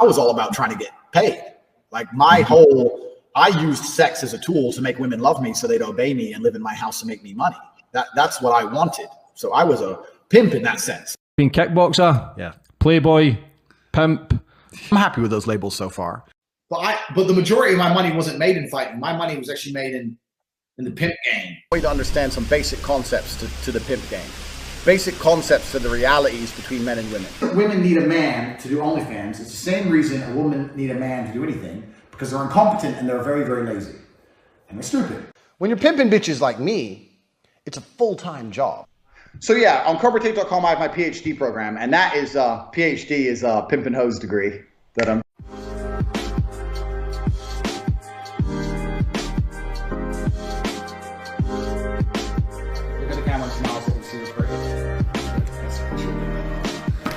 I was all about trying to get paid. Like I used sex as a tool to make women love me so they'd obey me and live in my house to make me money. That's what I wanted. So I was a pimp in that sense. Being kickboxer, yeah, playboy, pimp. I'm happy with those labels so far. But the majority of my money wasn't made in fighting. My money was actually made in the pimp game. Way to understand some basic concepts to the pimp game. Basic concepts to the realities between men and women. Women need a man to do OnlyFans. It's the same reason a woman need a man to do anything, because they're incompetent and they're very, very lazy. And they're stupid. When you're pimping bitches like me, it's a full-time job. So yeah, on CobraTate.com I have my PhD program, and that is, PhD is a pimp and hose degree that I'm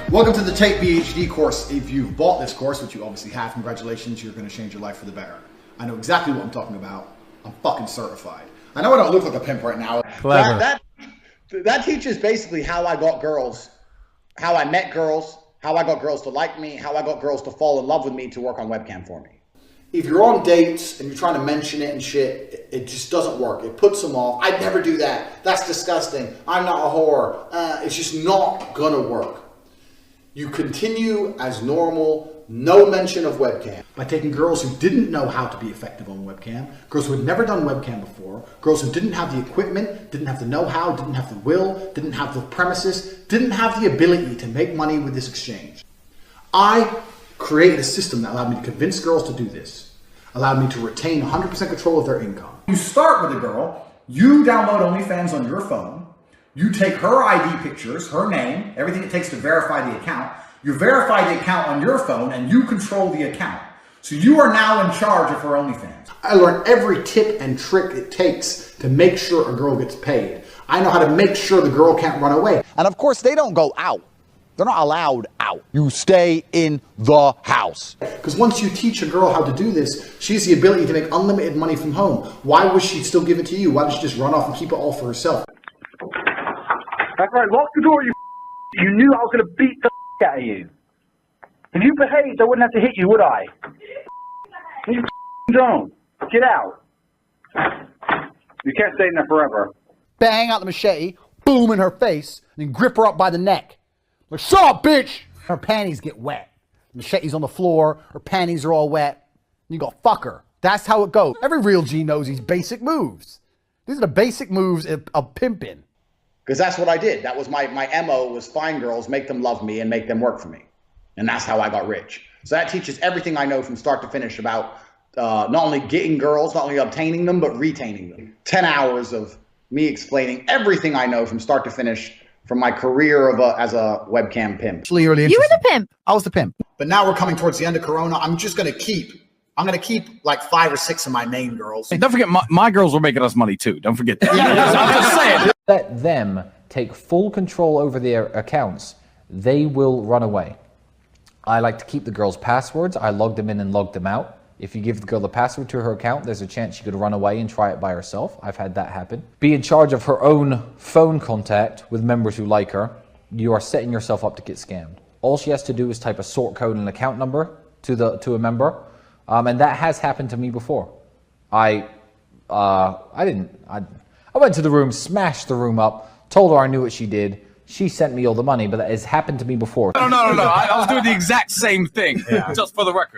Welcome to the Tate PhD course. If you've bought this course, which you obviously have, congratulations, you're going to change your life for the better. I know exactly what I'm talking about. I'm fucking certified. I know I don't look like a pimp right now. That teaches basically how I got girls, how I met girls, how I got girls to like me, how I got girls to fall in love with me to work on webcam for me. If you're on dates and you're trying to mention it and shit, it just doesn't work. It puts them off. I'd never do that. That's disgusting. I'm not a whore. It's just not gonna work. You continue as normal, no mention of webcam. By taking girls who didn't know how to be effective on webcam, girls who had never done webcam before, girls who didn't have the equipment, didn't have the know-how, didn't have the will, didn't have the premises, didn't have the ability to make money with this exchange. I created a system that allowed me to convince girls to do this, allowed me to retain 100% control of their income. You start with a girl, you download OnlyFans on your phone, you take her ID pictures, her name, everything it takes to verify the account. You verify the account on your phone and you control the account. So you are now in charge of her OnlyFans. I learned every tip and trick it takes to make sure a girl gets paid. I know how to make sure the girl can't run away. And of course, they don't go out. They're not allowed out. You stay in the house. Because once you teach a girl how to do this, she has the ability to make unlimited money from home. Why would she still give it to you? Why would she just run off and keep it all for herself? That's right, lock the door, you knew I was going to beat the out of you. If you behaved, I wouldn't have to hit you, would I? You don't. Get out. You can't stay in there forever. Bang out the machete, boom in her face, and then grip her up by the neck. Like, shut up, bitch! Her panties get wet. The machete's on the floor, her panties are all wet. And you go, fuck her. That's how it goes. Every real G knows these basic moves. These are the basic moves of pimping. Because that's what I did. That was my MO, was find girls, make them love me, and make them work for me. And that's how I got rich. So that teaches everything I know from start to finish about not only getting girls, not only obtaining them, but retaining them. 10 hours of me explaining everything I know from start to finish from my career as a webcam pimp. You were the pimp. I was the pimp. But now we're coming towards the end of Corona. I'm going to keep like 5 or 6 of my main girls. Hey, don't forget, my girls were making us money too. Don't forget that. I'm just saying. Let them take full control over their accounts. They will run away. I like to keep the girls' passwords. I log them in and log them out. If you give the girl the password to her account, there's a chance she could run away and try it by herself. I've had that happen. Be in charge of her own phone contact with members who like her. You are setting yourself up to get scammed. All she has to do is type a sort code and account number to a member. And that has happened to me before. I went to the room, smashed the room up, told her I knew what she did. She sent me all the money, but that has happened to me before. No. I was doing the exact same thing, just for the record.